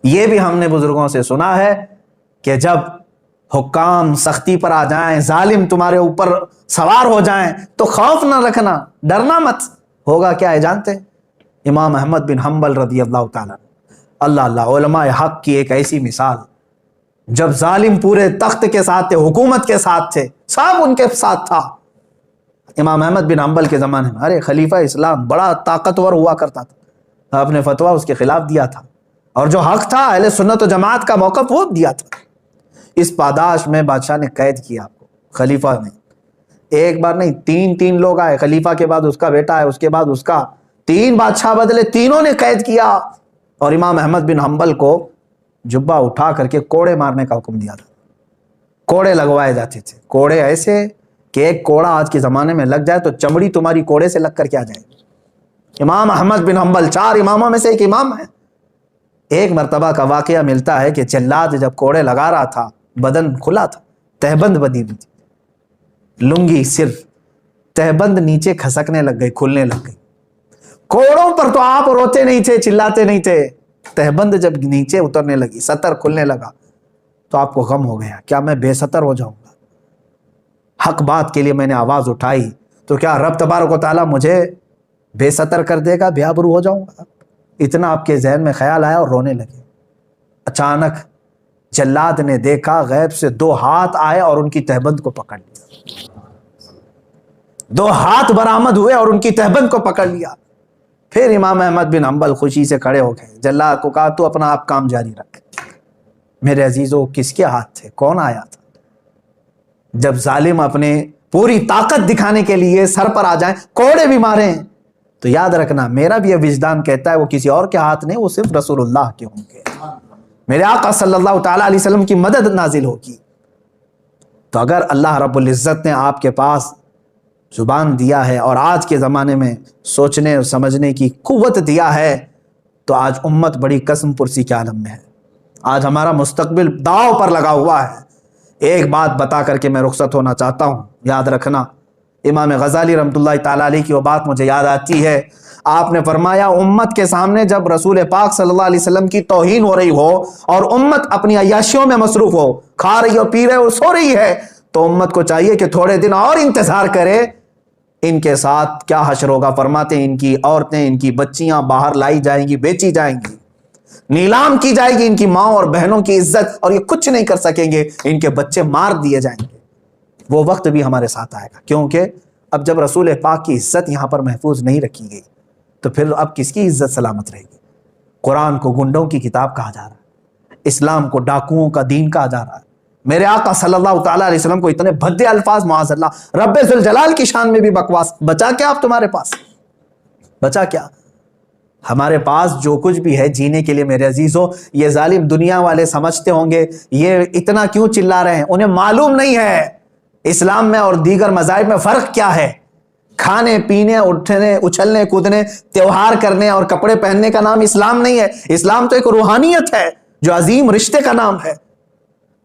یہ بھی ہم نے بزرگوں سے سنا ہے کہ جب حکام سختی پر آ جائیں، ظالم تمہارے اوپر سوار ہو جائیں تو خوف نہ رکھنا، ڈرنا مت۔ ہوگا کیا ہے جانتے ہیں؟ امام احمد بن حنبل رضی اللہ تعالیٰ، اللہ اللہ، علماء حق کی ایک ایسی مثال، جب ظالم پورے تخت کے ساتھ تھے، حکومت کے ساتھ تھے، سب ان کے ساتھ تھا۔ امام احمد بن حنبل کے زمانے میں ارے خلیفہ اسلام بڑا طاقتور ہوا کرتا تھا، آپ نے فتویٰ اس کے خلاف دیا تھا، اور جو حق تھا اہل سنت و جماعت کا موقف وہ دیا تھا۔ اس پاداش میں بادشاہ نے قید کیا آپ کو، خلیفہ نے، ایک بار نہیں، تین لوگ آئے، خلیفہ کے بعد اس کا بیٹا ہے، اس کے بعد اس کا، 3 بادشاہ بدلے، تینوں نے قید کیا، اور امام احمد بن حنبل کو جبہ اٹھا کر کے کوڑے مارنے کا حکم دیا تھا۔ کوڑے لگوائے جاتے تھے، کوڑے ایسے کہ ایک کوڑا آج کے زمانے میں لگ جائے تو چمڑی تمہاری کوڑے سے لگ کر کیا جائے گی۔ امام احمد بن حنبل 4 اماموں میں سے ایک امام ہے۔ ایک مرتبہ کا واقعہ ملتا ہے کہ جلاد جب کوڑے لگا رہا تھا، بدن کھلا تھا، تہبند بدی ہوئی تھی، لنگی صرف، تہبند نیچے کھسکنے لگ گئی، کھلنے لگ گئی۔ کوڑوں پر تو آپ روتے نہیں تھے، چلاتے نہیں تھے، تہبند جب نیچے اترنے لگی، سطر کھلنے لگا تو آپ کو غم ہو گیا، کیا میں بے سطر ہو جاؤں گا؟ حق بات کے لیے میں نے آواز اٹھائی تو کیا رب تبارک و تعالیٰ مجھے بے سطر کر دے گا، بے آبرو ہو جاؤں گا؟ اتنا آپ کے ذہن میں خیال آیا اور رونے لگے۔ اچانک جلاد نے دیکھا غیب سے 2 ہاتھ آئے اور ان کی تہبند کو پکڑ لیا، 2 ہاتھ برآمد ہوئے اور ان کی تہبند کو پکڑ لیا۔ پھر امام احمد بن حنبل خوشی سے کھڑے ہو گئے، جلاد کو کہا تو اپنا آپ کام جاری رکھ۔ میرے عزیزو، کس کے ہاتھ تھے؟ کون آیا تھا؟ جب ظالم اپنے پوری طاقت دکھانے کے لیے سر پر آ جائیں، کوڑے بھی ماریں، تو یاد رکھنا میرا بھی یہ وجدان کہتا ہے وہ کسی اور کے ہاتھ نہیں، وہ صرف رسول اللہ کے ہوں گے، میرے آقا صلی اللہ تعالیٰ علیہ وسلم کی مدد نازل ہوگی۔ تو اگر اللہ رب العزت نے آپ کے پاس زبان دیا ہے اور آج کے زمانے میں سوچنے اور سمجھنے کی قوت دیا ہے، تو آج امت بڑی قسم پرسی کے عالم میں ہے، آج ہمارا مستقبل داؤ پر لگا ہوا ہے۔ ایک بات بتا کر کے میں رخصت ہونا چاہتا ہوں، یاد رکھنا، امام غزالی رحمۃ اللہ تعالیٰ علیہ کی وہ بات مجھے یاد آتی ہے، آپ نے فرمایا امت کے سامنے جب رسول پاک صلی اللہ علیہ وسلم کی توہین ہو رہی ہو اور امت اپنی عیاشیوں میں مصروف ہو، کھا رہی ہو، پی رہے ہو، سو رہی ہے، تو امت کو چاہیے کہ تھوڑے دن اور انتظار کرے، ان کے ساتھ کیا حشر ہوگا؟ فرماتے ہیں ان کی عورتیں، ان کی بچیاں باہر لائی جائیں گی، بیچی جائیں گی، نیلام کی جائے گی ان کی ماں اور بہنوں کی عزت، اور یہ کچھ نہیں کر سکیں گے، ان کے بچے مار دیے جائیں گے۔ وہ وقت بھی ہمارے ساتھ آئے گا، کیونکہ اب جب رسول پاک کی عزت یہاں پر محفوظ نہیں رکھی گئی تو پھر اب کس کی عزت سلامت رہے گی؟ قرآن کو گنڈوں کی کتاب کہا جا رہا ہے، اسلام کو ڈاکوؤں کا دین کہا جا رہا ہے، میرے آقا صلی اللہ تعالیٰ علیہ وسلم کو اتنے بھدے الفاظ، معاذ اللہ، رب ذوالجلال کی شان میں بھی بکواس، بچا کیا اب تمہارے پاس؟ بچا کیا؟ ہمارے پاس جو کچھ بھی ہے جینے کے لیے میرے عزیزو، یہ ظالم دنیا والے سمجھتے ہوں گے یہ اتنا کیوں چلا رہے ہیں، انہیں معلوم نہیں ہے اسلام میں اور دیگر مذاہب میں فرق کیا ہے۔ کھانے پینے، اٹھنے، اچھلنے کودنے، تیوہار کرنے اور کپڑے پہننے کا نام اسلام نہیں ہے، اسلام تو ایک روحانیت ہے جو عظیم رشتے کا نام ہے۔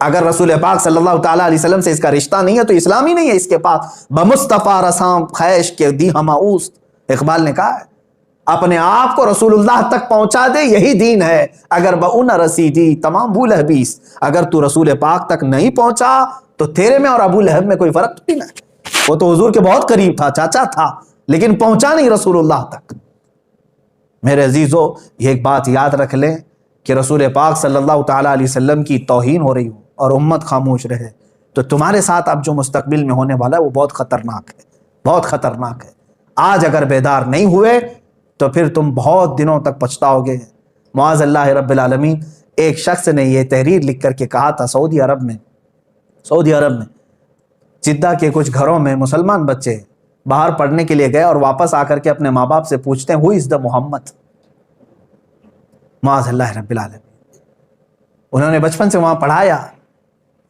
اگر رسول پاک صلی اللہ تعالیٰ علیہ وسلم سے اس کا رشتہ نہیں ہے تو اسلام ہی نہیں ہے اس کے پاس۔ بمصطفیٰ رسام خیش کے دی ہماؤس، اقبال نے کہا ہے، اپنے آپ کو رسول اللہ تک پہنچا دے یہی دین ہے، اگر بہو نہ رسیدی تمام بو لہبیس، اگر تو رسول پاک تک نہیں پہنچا تو تیرے میں اور ابو لہب میں کوئی فرق نہیں ہے۔ وہ تو حضور کے بہت قریب تھا، چاچا تھا، لیکن پہنچا نہیں رسول اللہ تک۔ میرے عزیزو، یہ ایک بات یاد رکھ لیں کہ رسول پاک صلی اللہ تعالیٰ علیہ وسلم کی توہین ہو رہی ہو اور امت خاموش رہے تو تمہارے ساتھ اب جو مستقبل میں ہونے والا ہے وہ بہت خطرناک ہے، بہت خطرناک ہے۔ آج اگر بیدار نہیں ہوئے تو پھر تم بہت دنوں تک پچھتاؤ گے۔ معاذ اللہ رب العالمین، ایک شخص نے یہ تحریر لکھ کر کے کہا تھا، سعودی عرب میں جدہ کے کچھ گھروں میں مسلمان بچے باہر پڑھنے کے لیے گئے اور واپس آ کر کے اپنے ماں باپ سے پوچھتے ہیں ہو از دا محمد، معاذ اللہ رب العالمین۔ انہوں نے بچپن سے وہاں پڑھایا۔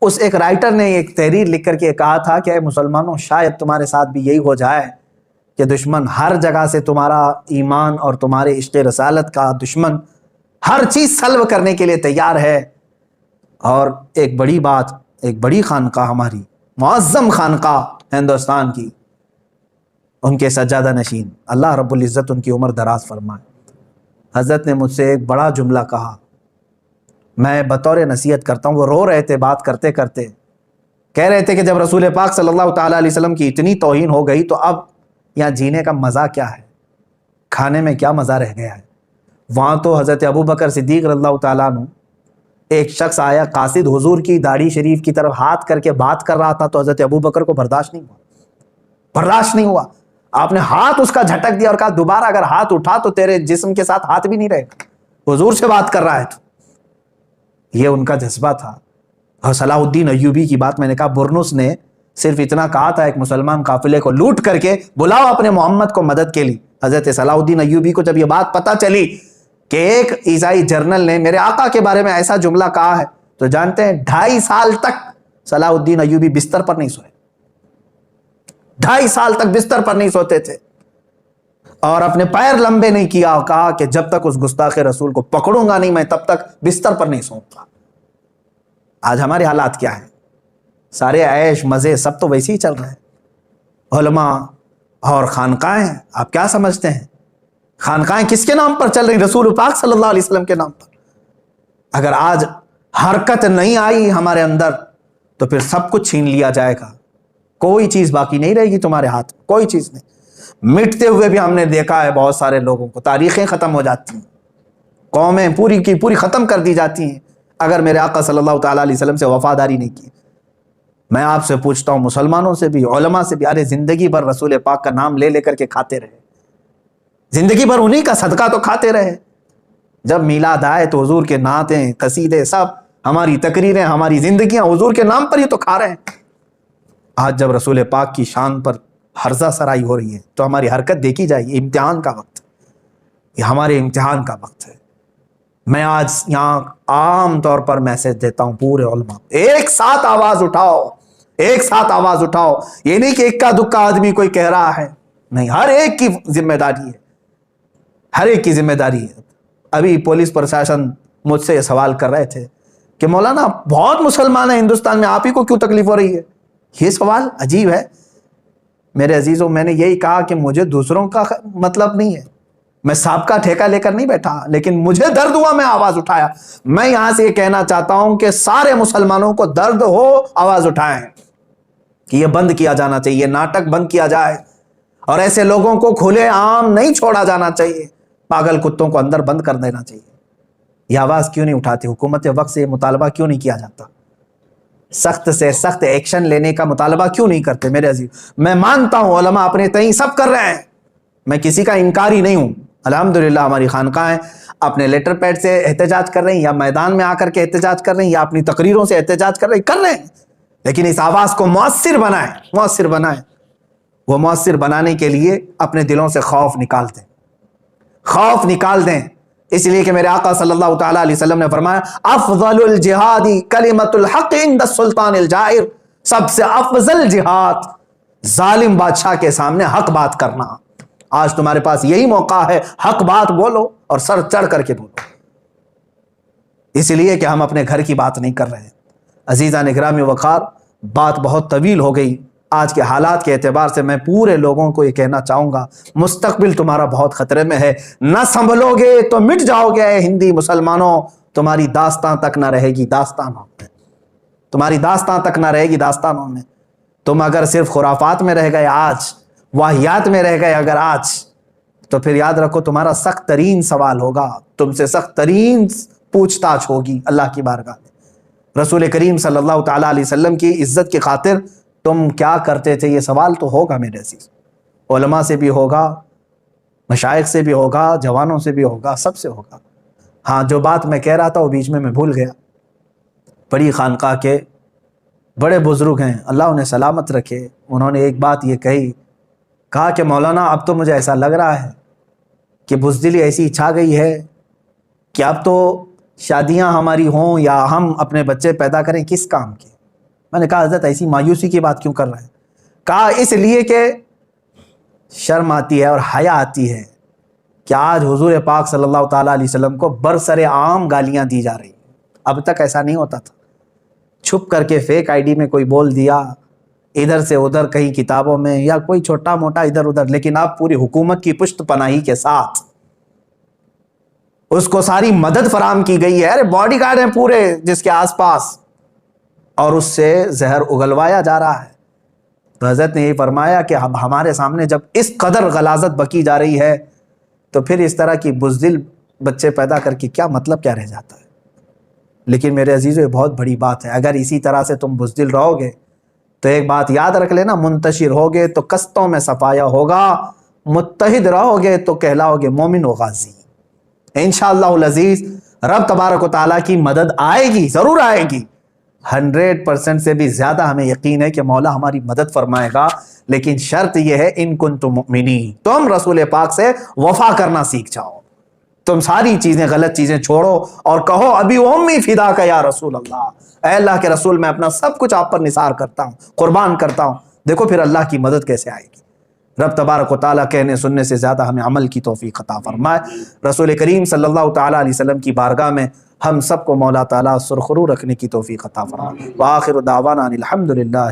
اس ایک رائٹر نے ایک تحریر لکھ کر کے کہا تھا کہ اے مسلمانوں، شاید تمہارے ساتھ بھی یہی ہو جائے کہ دشمن ہر جگہ سے تمہارا ایمان اور تمہارے عشق رسالت کا دشمن ہر چیز سلب کرنے کے لیے تیار ہے، اور ایک بڑی بات، ایک بڑی خانقاہ، ہماری معظم خانقاہ ہندوستان کی، ان کے سجادہ نشین، اللہ رب العزت ان کی عمر دراز فرمائے، حضرت نے مجھ سے ایک بڑا جملہ کہا میں بطور نصیحت کرتا ہوں، وہ رو رہے تھے بات کرتے کرتے، کہہ رہے تھے کہ جب رسول پاک صلی اللہ تعالیٰ علیہ وسلم کی اتنی توہین ہو گئی تو اب یہاں جینے کا مزہ کیا ہے، کھانے میں کیا مزہ رہ گیا ہے۔ وہاں تو حضرت ابو بکر صدیق رضی اللہ تعالیٰ عنہ، ایک شخص آیا قاصد حضور کی داڑھی شریف کی طرف ہاتھ کر کے بات کر رہا تھا، تو حضرت ابو بکر کو برداشت نہیں ہوا۔ آپ نے ہاتھ اس کا جھٹک دیا اور کہا دوبارہ اگر ہاتھ اٹھا تو تیرے جسم کے ساتھ ہاتھ بھی نہیں رہے گا، حضور سے بات کر رہا ہے تو۔ یہ ان کا جذبہ تھا۔ اور صلاح الدین ایوبی کی بات میں نے کہا، برنس نے صرف اتنا کہا تھا ایک مسلمان قافلے کو لوٹ کر کے بلاؤ اپنے محمد کو مدد کے لیے۔ حضرت صلاح الدین ایوبی کو جب یہ بات پتہ چلی کہ ایک عیسائی جرنل نے میرے آقا کے بارے میں ایسا جملہ کہا ہے، تو جانتے ہیں 2.5 سال تک صلاح الدین ایوبی بستر پر نہیں سوئے، 2.5 سال تک بستر پر نہیں سوتے تھے، اور اپنے پیر لمبے نہیں کیا، اور کہا کہ جب تک اس گستاخ رسول کو پکڑوں گا نہیں میں تب تک بستر پر نہیں سوؤں گا۔ آج ہمارے حالات کیا ہیں؟ سارے عیش مزے سب تو ویسے ہی چل رہے ہیں۔ علماء اور خانقاہیں، آپ کیا سمجھتے ہیں خانقاہیں کس کے نام پر چل رہی؟ رسول پاک صلی اللہ علیہ وسلم کے نام پر۔ اگر آج حرکت نہیں آئی ہمارے اندر تو پھر سب کچھ چھین لیا جائے گا، کوئی چیز باقی نہیں رہے گی تمہارے ہاتھ میں، کوئی چیز نہیں۔ مٹتے ہوئے بھی ہم نے دیکھا ہے بہت سارے لوگوں کو، تاریخیں ختم ہو جاتی ہیں، قومیں پوری کی پوری ختم کر دی جاتی ہیں اگر میرے آقا صلی اللہ تعالیٰ علیہ وسلم سے وفاداری نہیں کی۔ میں آپ سے پوچھتا ہوں، مسلمانوں سے بھی، علماء سے بھی، ارے زندگی بھر رسول پاک کا نام لے لے کر کے کھاتے رہے، زندگی بھر انہی کا صدقہ تو کھاتے رہے۔ جب میلاد آئے تو حضور کے نعتیں، قصیدے، سب ہماری تقریریں، ہماری زندگیاں حضور کے نام پر ہی تو کھا رہے ہیں۔ آج جب رسول پاک کی شان پر ہرزہ سرائی ہو رہی ہے تو ہماری حرکت دیکھی جائے گی۔ امتحان کا وقت ہے، یہ ہمارے امتحان کا وقت ہے۔ میں آج یہاں عام طور پر میسج دیتا ہوں پورے علماء، ایک ساتھ آواز اٹھاؤ، ایک ساتھ آواز اٹھاؤ۔ یہ نہیں کہ اکا دکا آدمی کوئی کہہ رہا ہے، نہیں، ہر ایک کی ذمہ داری ہے، ہر ایک کی ذمہ داری ہے۔ ابھی پولیس پرشاسن مجھ سے یہ سوال کر رہے تھے کہ مولانا بہت مسلمان ہیں ہندوستان میں، آپ ہی کو کیوں تکلیف ہو رہی ہے؟ یہ سوال عجیب ہے میرے عزیزوں۔ میں نے یہی کہا کہ مجھے دوسروں کا مطلب نہیں ہے، میں سب کا ٹھیکہ لے کر نہیں بیٹھا، لیکن مجھے درد ہوا، میں آواز اٹھایا۔ میں یہاں سے یہ کہنا چاہتا ہوں کہ سارے مسلمانوں کو درد ہو، آواز اٹھائیں کہ یہ بند کیا جانا چاہیے، یہ ناٹک بند کیا جائے، اور ایسے لوگوں کو کھلے عام نہیں چھوڑا جانا چاہیے، پاگل کتوں کو اندر بند کر دینا چاہیے۔ یہ آواز کیوں نہیں اٹھاتی حکومت وقت سے؟ یہ مطالبہ کیوں نہیں کیا جاتا؟ سخت سے سخت ایکشن لینے کا مطالبہ کیوں نہیں کرتے میرے عزیز؟ میں مانتا ہوں علماء اپنے تئیں سب کر رہے ہیں، میں کسی کا انکاری نہیں ہوں۔ الحمدللہ ہماری خانقاہیں اپنے لیٹر پیڈ سے احتجاج کر رہی ہیں، یا میدان میں آ کر کے احتجاج کر رہی ہیں، یا اپنی تقریروں سے احتجاج کر رہے ہیں، لیکن اس آواز کو مؤثر بنائیں۔ وہ مؤثر بنانے کے لیے اپنے دلوں سے خوف نکال دیں، اس لیے کہ میرے آقا صلی اللہ تعالیٰ علیہ وسلم نے فرمایا افضل الجہاد کلمۃ الحق عند السلطان الجائر، سب سے افضل جہاد ظالم بادشاہ کے سامنے حق بات کرنا۔ آج تمہارے پاس یہی موقع ہے، حق بات بولو اور سر چڑھ کر کے بولو، اس لیے کہ ہم اپنے گھر کی بات نہیں کر رہے۔ عزیزان گرامی وقار، بات بہت طویل ہو گئی۔ آج کے حالات کے اعتبار سے میں پورے لوگوں کو یہ کہنا چاہوں گا، مستقبل تمہارا بہت خطرے میں ہے، نہ سنبھلو گے تو مٹ جاؤ گے۔ اے ہندی مسلمانوں، تمہاری داستان تک نہ رہے گی داستانوں میں، تمہاری داستان تک نہ رہے گی داستانوں میں۔ تم اگر صرف خرافات میں رہ گئے آج، واہیات میں رہ گئے اگر آج، تو پھر یاد رکھو تمہارا سخت ترین سوال ہوگا، تم سے سخت ترین پوچھ تاچھ ہوگی اللہ کی بارگاہ میں۔ رسول کریم صلی اللہ تعالیٰ علیہ وسلم کی عزت کی خاطر تم کیا کرتے تھے، یہ سوال تو ہوگا میرے عزیز۔ علماء سے بھی ہوگا، مشائخ سے بھی ہوگا، جوانوں سے بھی ہوگا، سب سے ہوگا۔ ہاں، جو بات میں کہہ رہا تھا وہ بیچ میں بھول گیا۔ بڑی خانقاہ کے بڑے بزرگ ہیں، اللہ انہیں سلامت رکھے، انہوں نے ایک بات یہ کہا کہ مولانا اب تو مجھے ایسا لگ رہا ہے کہ بزدلی ایسی چھا گئی ہے کہ اب تو شادیاں ہماری ہوں یا ہم اپنے بچے پیدا کریں کس کام کے؟ میں نے کہا حضرت ایسی مایوسی کی بات کیوں کر رہے ہیں؟ کہا اس لیے کہ شرم آتی ہے اور حیا آتی ہے کہ آج حضور پاک صلی اللہ تعالیٰ علیہ وسلم کو برسر عام گالیاں دی جا رہی ہیں۔ اب تک ایسا نہیں ہوتا تھا، چھپ کر کے فیک آئی ڈی میں کوئی بول دیا، ادھر سے ادھر کہیں کتابوں میں، یا کوئی چھوٹا موٹا ادھر ادھر، لیکن اب پوری حکومت کی پشت پناہی کے ساتھ اس کو ساری مدد فراہم کی گئی ہے، ارے باڈی گارڈ ہیں پورے جس کے آس پاس، اور اس سے زہر اگلوایا جا رہا ہے۔ تو حضرت نے یہ فرمایا کہ ہمارے سامنے جب اس قدر غلاظت بکی جا رہی ہے تو پھر اس طرح کی بزدل بچے پیدا کر کے کیا مطلب، کیا رہ جاتا ہے؟ لیکن میرے عزیزو، یہ بہت بڑی بات ہے، اگر اسی طرح سے تم بزدل رہو گے تو ایک بات یاد رکھ لینا، منتشر ہوگے تو قسطوں میں صفایا ہوگا، متحد رہو گے تو کہلاؤ گے مومن و غازی۔ انشاءاللہ العزیز رب تبارک و تعالیٰ کی مدد آئے گی، ضرور آئے گی، 100% سے بھی زیادہ ہمیں یقین ہے کہ مولا ہماری مدد فرمائے گا، لیکن شرط یہ ہے ان کنتم مؤمنین، تم رسول پاک سے وفا کرنا سیکھ جاؤ، تم ساری چیزیں، غلط چیزیں چھوڑو اور کہو ابھی امی فدا کا یا رسول اللہ، اے اللہ کے رسول میں اپنا سب کچھ آپ پر نثار کرتا ہوں، قربان کرتا ہوں۔ دیکھو پھر اللہ کی مدد کیسے آئے گی۔ رب تبارک و تعالیٰ کہنے سننے سے زیادہ ہمیں عمل کی توفیق عطا فرمائے۔ رسول کریم صلی اللہ تعالیٰ علیہ وسلم کی بارگاہ میں ہم سب کو مولا تعالیٰ سرخرو رکھنے کی توفیق عطا فرمائے۔ وآخر دعوانا ان الحمد للہ۔